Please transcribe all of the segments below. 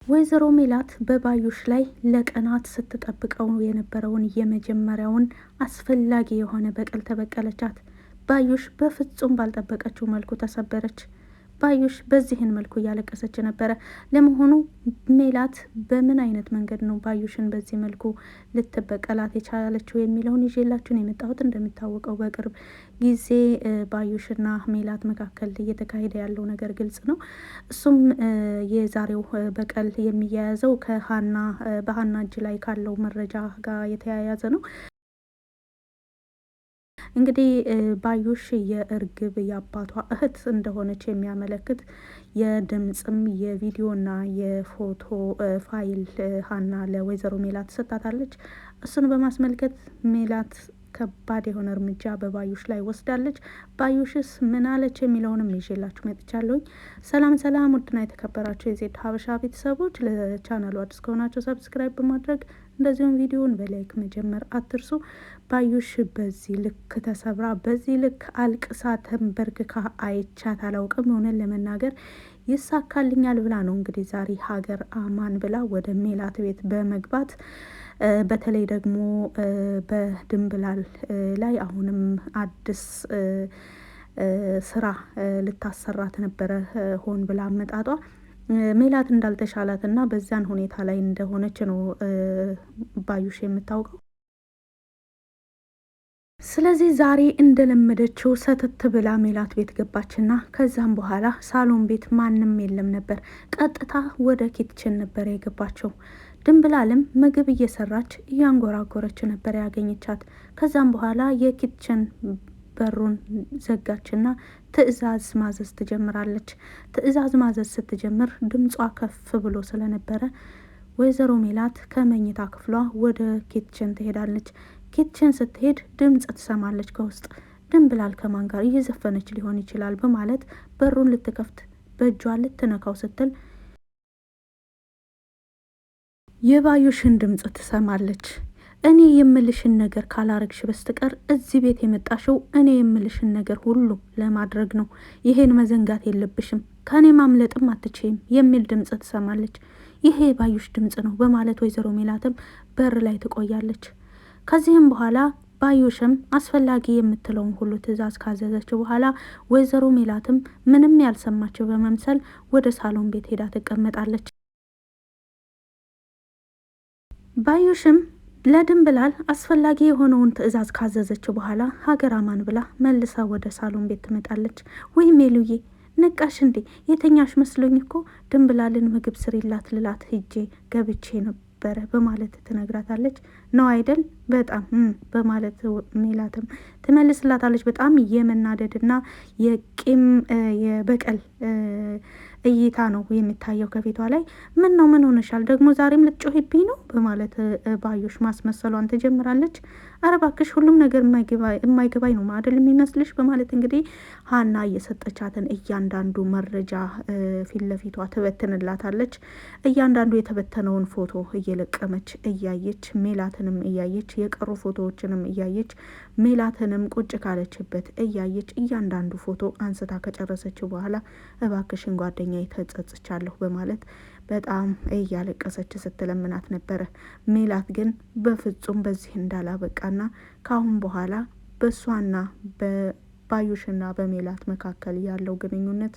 ወይዘሮ ሜላት በባዩሽ ላይ ለቀናት ስትጠብቀው የነበረውን የመጀመሪያውን አስፈላጊ የሆነ በቀል ተበቀለቻት። ባዩሽ በፍጹም ባልጠበቀችው መልኩ ተሰበረች። ባዩሽ በዚህን መልኩ እያለቀሰች ነበረ። ለመሆኑ ሜላት በምን አይነት መንገድ ነው ባዩሽን በዚህ መልኩ ልትበቀላት የቻለችው የሚለውን ይዤላችሁን የመጣሁት። እንደሚታወቀው በቅርብ ጊዜ ባዩሽና ሜላት መካከል እየተካሄደ ያለው ነገር ግልጽ ነው። እሱም የዛሬው በቀል የሚያያዘው በሀና እጅ ላይ ካለው መረጃ ጋር የተያያዘ ነው። እንግዲህ ባዩሽ የእርግብ የአባቷ እህት እንደሆነች የሚያመለክት የድምጽም የቪዲዮና የፎቶ ፋይል ሀና ለወይዘሮ ሜላት ሰጣታለች። እሱን በማስመልከት ሜላት ከባድ የሆነ እርምጃ በባዩሽ ላይ ወስዳለች። ባዩሽስ ምን አለች የሚለውንም ይዤላችሁ መጥቻለሁኝ። ሰላም ሰላም፣ ውድና የተከበራችሁ የዜድ ሀበሻ ቤተሰቦች፣ ለቻናሉ አዲስ ከሆናችሁ ሰብስክራይብ በማድረግ እንደዚሁም ቪዲዮውን በላይክ መጀመር አትርሱ። ባዩሽ በዚህ ልክ ተሰብራ በዚህ ልክ አልቅሳ ተንበርክካ አይቻት አላውቅም። ሆነን ለመናገር ይሳካልኛል ብላ ነው እንግዲህ ዛሬ ሀገር አማን ብላ ወደ ሜላት ቤት በመግባት በተለይ ደግሞ በድንብላል ላይ አሁንም አዲስ ስራ ልታሰራት ነበረ። ሆን ብላ አመጣጧ ሜላት እንዳልተሻላት እና በዛን ሁኔታ ላይ እንደሆነች ነው ባዩሽ የምታውቀው። ስለዚህ ዛሬ እንደለመደችው ሰተት ብላ ሜላት ቤት ገባችና ከዛም በኋላ ሳሎን ቤት ማንም የለም ነበር። ቀጥታ ወደ ኪችን ነበር የገባቸው። ድንብላልም ምግብ እየሰራች እያንጎራጎረች ነበር ያገኘቻት። ከዛም በኋላ የኪችን በሩን ዘጋችና ትዕዛዝ ማዘዝ ትጀምራለች። ትዕዛዝ ማዘዝ ስትጀምር ድምጿ ከፍ ብሎ ስለነበረ ወይዘሮ ሜላት ከመኝታ ክፍሏ ወደ ኪችን ትሄዳለች። ኪችን ስትሄድ ድምጽ ትሰማለች ከውስጥ። ድንብላል ከማን ጋር እየዘፈነች ሊሆን ይችላል በማለት በሩን ልትከፍት በእጇ ልትነካው ስትል የባዩሽን ድምጽ ትሰማለች። እኔ የምልሽን ነገር ካላረግሽ በስተቀር እዚህ ቤት የመጣሽው እኔ የምልሽን ነገር ሁሉ ለማድረግ ነው። ይሄን መዘንጋት የለብሽም፣ ከኔ ማምለጥም አትችይም የሚል ድምጽ ትሰማለች። ይሄ የባዩሽ ድምጽ ነው በማለት ወይዘሮ ሜላትም በር ላይ ትቆያለች። ከዚህም በኋላ ባዩሽም አስፈላጊ የምትለውን ሁሉ ትዕዛዝ ካዘዘችው በኋላ ወይዘሮ ሜላትም ምንም ያልሰማችው በመምሰል ወደ ሳሎን ቤት ሄዳ ትቀመጣለች። ባዩሽም ለድንብላል አስፈላጊ የሆነውን ትዕዛዝ ካዘዘችው በኋላ ሀገር አማን ብላ መልሳ ወደ ሳሎን ቤት ትመጣለች። ወይ ሜሉዬ ነቃሽ እንዴ? የተኛሽ መስሎኝ እኮ ድንብላልን ምግብ ስሪላት ልላት ሂጄ ገብቼ ነበረ በማለት ትነግራታለች። ነው አይደል? በጣም በማለት ሜላትም ትመልስላታለች። በጣም የመናደድና የቂም የበቀል እይታ ነው የሚታየው ከፊቷ ላይ። ምን ነው? ምን ሆነሻል ደግሞ? ዛሬም ልትጮሂብኝ ነው? በማለት ባዩሽ ማስመሰሏን ትጀምራለች። ኧረ እባክሽ ሁሉም ነገር የማይገባኝ ነው አይደል የሚመስልሽ? በማለት እንግዲህ ሀና እየሰጠቻትን እያንዳንዱ መረጃ ፊት ለፊቷ ትበትንላታለች። እያንዳንዱ የተበተነውን ፎቶ እየለቀመች እያየች ሜላትንም እያየች የቀሩ ፎቶዎችንም እያየች ሜላትንም ቁጭ ካለችበት እያየች እያንዳንዱ ፎቶ አንስታ ከጨረሰችው በኋላ እባክሽን ጓደኛ ተጸጽቻለሁ በማለት በጣም እያለቀሰች ስትለምናት ነበረ። ሜላት ግን በፍጹም በዚህ እንዳላበቃና ካሁን በኋላ በእሷና በባዩሽና በሜላት መካከል ያለው ግንኙነት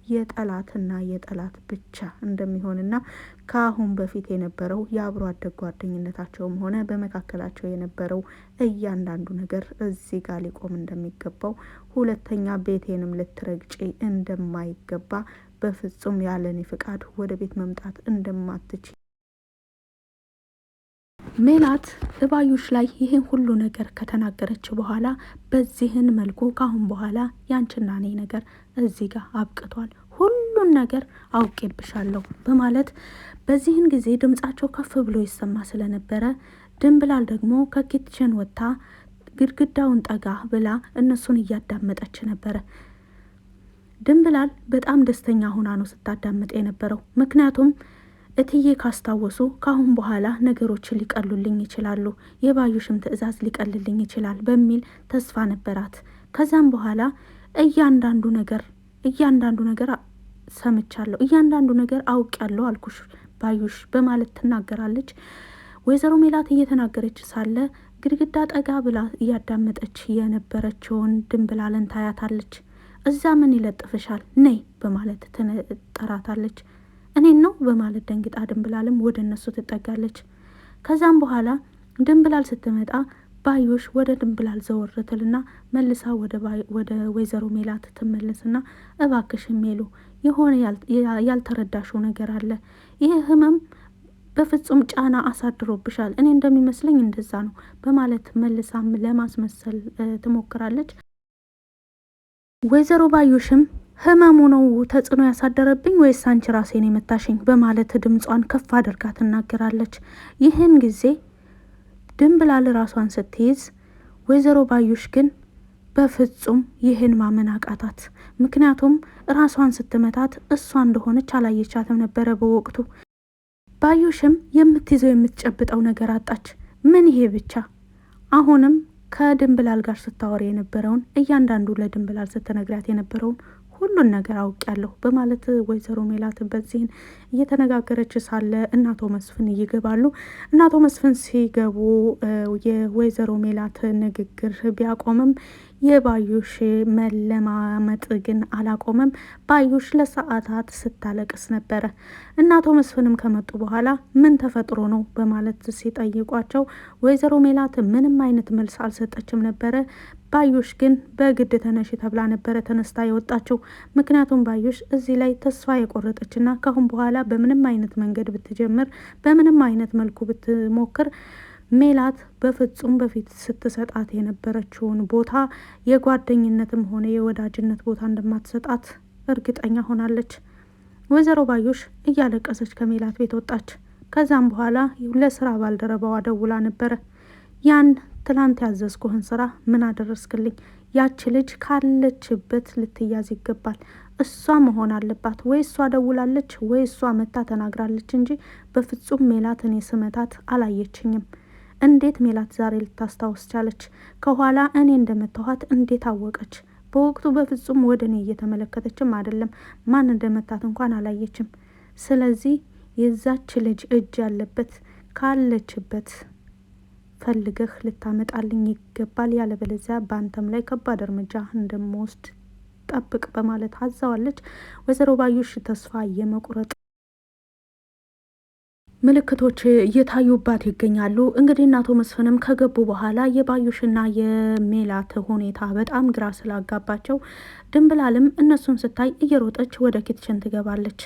የጠላትና የጠላት ብቻ እንደሚሆንና ከአሁን በፊት የነበረው የአብሮ አደግ ጓደኝነታቸውም ሆነ በመካከላቸው የነበረው እያንዳንዱ ነገር እዚህ ጋር ሊቆም እንደሚገባው፣ ሁለተኛ ቤቴንም ልትረግጪ እንደማይገባ፣ በፍጹም ያለኔ ፍቃድ ወደ ቤት መምጣት እንደማትችል ሜላት ባዩሽ ላይ ይህን ሁሉ ነገር ከተናገረች በኋላ በዚህን መልኩ ካሁን በኋላ ያንቺና እኔ ነገር እዚህ ጋር አብቅቷል፣ ሁሉን ነገር አውቄብሻለሁ በማለት በዚህን ጊዜ ድምጻቸው ከፍ ብሎ ይሰማ ስለነበረ ድንብላል ደግሞ ከኪችን ወጥታ ግድግዳውን ጠጋ ብላ እነሱን እያዳመጠች ነበረ። ድንብላል በጣም ደስተኛ ሆና ነው ስታዳምጥ የነበረው። ምክንያቱም እትዬ ካስታወሱ ካሁን በኋላ ነገሮችን ሊቀሉልኝ ይችላሉ፣ የባዩሽም ትዕዛዝ ሊቀልልኝ ይችላል በሚል ተስፋ ነበራት። ከዛም በኋላ እያንዳንዱ ነገር ሰምቻለሁ፣ እያንዳንዱ ነገር አውቄያለሁ አልኩሽ ባዩሽ በማለት ትናገራለች። ወይዘሮ ሜላት እየተናገረች ሳለ ግድግዳ ጠጋ ብላ እያዳመጠች የነበረችውን ድንብላልን ታያታለች። እዛ ምን ይለጥፍሻል ነይ በማለት ትጠራታለች። እኔን ነው በማለት ደንግጣ ድንብላልም ወደ እነሱ ትጠጋለች። ከዛም በኋላ ድንብላል ስትመጣ ባዩሽ ወደ ድንብላል ዘወር ትልና መልሳ ወደ ወይዘሮ ሜላት ትመለስና እባክሽ ሜሉ የሆነ ያልተረዳሽው ነገር አለ። ይህ ህመም በፍጹም ጫና አሳድሮብሻል። እኔ እንደሚመስለኝ እንደዛ ነው በማለት መልሳም ለማስመሰል ትሞክራለች። ወይዘሮ ባዩሽም ህመሙ ነው ተጽዕኖ ያሳደረብኝ ወይስ አንቺ ራሴን የመታሽኝ በማለት ድምጿን ከፍ አድርጋ ትናገራለች። ይህን ጊዜ ድንብላል ራሷን ስትይዝ፣ ወይዘሮ ባዩሽ ግን በፍጹም ይህን ማመን አቃታት። ምክንያቱም ራሷን ስትመታት እሷ እንደሆነች አላየቻትም ነበረ በወቅቱ። ባዩሽም የምትይዘው የምትጨብጠው ነገር አጣች። ምን ይሄ ብቻ! አሁንም ከድንብላል ጋር ስታወር የነበረውን እያንዳንዱ ለድንብላል ስትነግራት የነበረውን ሁሉን ነገር አውቄያለሁ በማለት ወይዘሮ ሜላት በዚህን እየተነጋገረች ሳለ እናቶ መስፍን ይገባሉ። እናቶ መስፍን ሲገቡ የወይዘሮ ሜላት ንግግር ቢያቆምም የባዩሽ መለማመጥ ግን አላቆመም። ባዩሽ ለሰዓታት ስታለቅስ ነበረ። እናቶ መስፍንም ከመጡ በኋላ ምን ተፈጥሮ ነው በማለት ሲጠይቋቸው ወይዘሮ ሜላት ምንም አይነት መልስ አልሰጠችም ነበረ። ባዩሽ ግን በግድ ተነሽ ተብላ ነበረ ተነስታ የወጣችው። ምክንያቱም ባዩሽ እዚህ ላይ ተስፋ የቆረጠችና ካሁን በኋላ በምንም አይነት መንገድ ብትጀምር፣ በምንም አይነት መልኩ ብትሞክር ሜላት በፍጹም በፊት ስትሰጣት የነበረችውን ቦታ የጓደኝነትም ሆነ የወዳጅነት ቦታ እንደማትሰጣት እርግጠኛ ሆናለች። ወይዘሮ ባዩሽ እያለቀሰች ከሜላት ቤት ወጣች። ከዛም በኋላ ለስራ ባልደረባዋ ደውላ ነበረ። ያን ትላንት ያዘዝኩህን ስራ ምን አደረስክልኝ? ያች ልጅ ካለችበት ልትያዝ ይገባል። እሷ መሆን አለባት። ወይ እሷ ደውላለች ወይ እሷ መታ ተናግራለች እንጂ በፍጹም ሜላት እኔ ስመታት አላየችኝም። እንዴት ሜላት ዛሬ ልታስታውስ ቻለች? ከኋላ እኔ እንደመታኋት እንዴት አወቀች? በወቅቱ በፍጹም ወደ እኔ እየተመለከተችም አይደለም። ማን እንደመታት እንኳን አላየችም። ስለዚህ የዛች ልጅ እጅ ያለበት ካለችበት ፈልገህ ልታመጣልኝ ይገባል፣ ያለበለዚያ በአንተም ላይ ከባድ እርምጃ እንደምወስድ ጠብቅ በማለት አዛዋለች። ወይዘሮ ባዩሽ ተስፋ የመቁረጥ ምልክቶች እየታዩባት ይገኛሉ። እንግዲህ እናቶ መስፍንም ከገቡ በኋላ የባዩሽና የሜላት ሁኔታ በጣም ግራ ስላጋባቸው ድንብላልም እነሱን ስታይ እየሮጠች ወደ ኪትችን ትገባለች።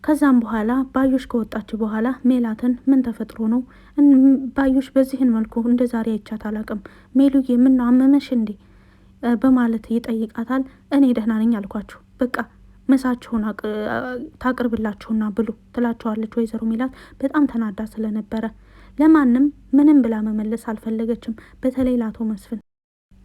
ከዛም በኋላ ባዩሽ ከወጣች በኋላ ሜላትን ምን ተፈጥሮ ነው ባዩሽ በዚህን መልኩ እንደ ዛሬ አይቻት አላቅም፣ ሜሉዬ ምነው አመመሽ እንዴ በማለት ይጠይቃታል። እኔ ደህና ነኝ አልኳችሁ፣ በቃ ምሳችሁን ታቅርብላችሁና ብሉ ትላቸዋለች። ወይዘሮ ሜላት በጣም ተናዳ ስለነበረ ለማንም ምንም ብላ መመለስ አልፈለገችም። በተለይ ለአቶ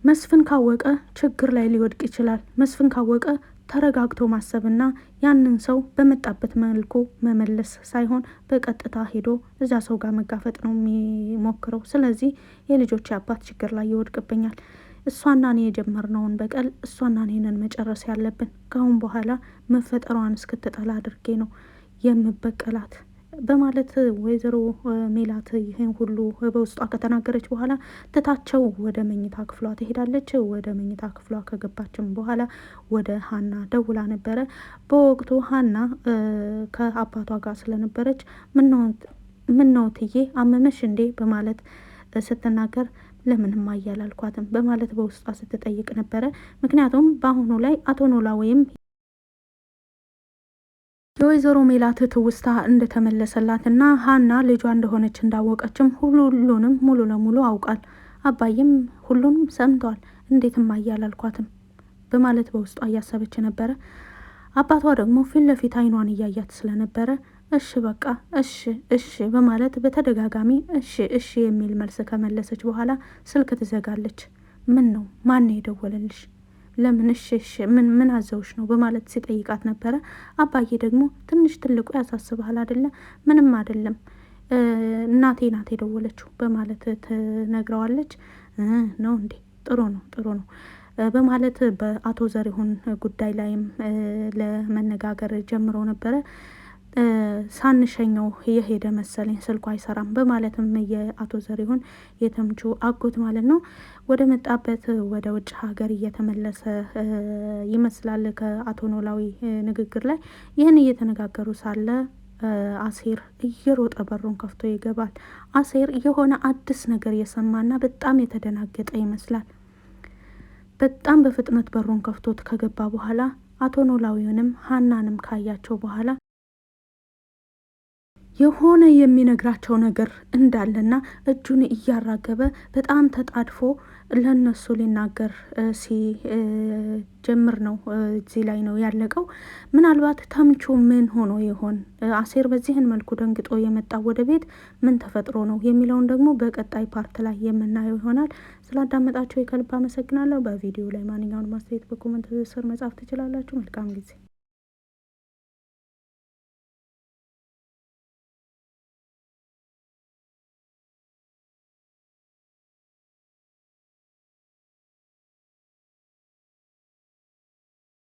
መስፍን ካወቀ ችግር ላይ ሊወድቅ ይችላል። መስፍን ካወቀ ተረጋግቶ ማሰብና ያንን ሰው በመጣበት መልኩ መመለስ ሳይሆን በቀጥታ ሄዶ እዛ ሰው ጋር መጋፈጥ ነው የሚሞክረው። ስለዚህ የልጆች አባት ችግር ላይ ይወድቅብኛል። እሷና እኔ የጀመርነውን በቀል እሷና እኔንን መጨረስ ያለብን። ካሁን በኋላ መፈጠሯን እስክትጠላ አድርጌ ነው የምበቀላት በማለት ወይዘሮ ሜላት ይህን ሁሉ በውስጧ ከተናገረች በኋላ ትታቸው ወደ መኝታ ክፍሏ ትሄዳለች። ወደ መኝታ ክፍሏ ከገባችም በኋላ ወደ ሀና ደውላ ነበረ። በወቅቱ ሀና ከአባቷ ጋር ስለነበረች ምነው ትዬ አመመሽ እንዴ በማለት ስትናገር ለምንም አያላልኳትም በማለት በውስጧ ስትጠይቅ ነበረ። ምክንያቱም በአሁኑ ላይ አቶ ኖላ ወይም የወይዘሮ ሜላት ትውስታ እንደተመለሰላትና ሀና ልጇ እንደሆነች እንዳወቀችም ሁሉንም ሙሉ ለሙሉ አውቃል። አባይም ሁሉንም ሰምተዋል። እንዴትም አያላልኳትም በማለት በውስጧ እያሰበች ነበረ። አባቷ ደግሞ ፊት ለፊት አይኗን እያያት ስለነበረ እሺ በቃ እሺ በማለት በተደጋጋሚ እሺ የሚል መልስ ከመለሰች በኋላ ስልክ ትዘጋለች። ምን ነው ማን የደወለልሽ? ለምን እሺ ምን አዘውሽ ነው በማለት ሲጠይቃት ነበረ። አባዬ ደግሞ ትንሽ ትልቁ ያሳስብሃል አይደለ? ምንም አይደለም እናቴ ናት የደወለችው በማለት ትነግረዋለች። ነው እንዴ? ጥሩ ነው በማለት በአቶ ዘሪሁን ጉዳይ ላይም ለመነጋገር ጀምሮ ነበረ። ሳንሸኘው የሄደ መሰለኝ ስልኩ አይሰራም በማለትም የአቶ ዘሪሁን የተምቹ አጎት ማለት ነው ወደ መጣበት ወደ ውጭ ሀገር እየተመለሰ ይመስላል። ከአቶ ኖላዊ ንግግር ላይ ይህን እየተነጋገሩ ሳለ አሴር እየሮጠ በሩን ከፍቶ ይገባል። አሴር የሆነ አዲስ ነገር የሰማና በጣም የተደናገጠ ይመስላል። በጣም በፍጥነት በሩን ከፍቶት ከገባ በኋላ አቶ ኖላዊውንም ሀናንም ካያቸው በኋላ የሆነ የሚነግራቸው ነገር እንዳለና እጁን እያራገበ በጣም ተጣድፎ ለነሱ ሊናገር ሲጀምር ነው እዚህ ላይ ነው ያለቀው። ምናልባት ተምቹ ምን ሆኖ ይሆን አሴር በዚህን መልኩ ደንግጦ የመጣው ወደ ቤት ምን ተፈጥሮ ነው የሚለውን ደግሞ በቀጣይ ፓርት ላይ የምናየው ይሆናል። ስላዳመጣችሁ የከልብ አመሰግናለሁ። በቪዲዮ ላይ ማንኛውን ማስተያየት በኮመንት ስር መጻፍ ትችላላችሁ። መልካም ጊዜ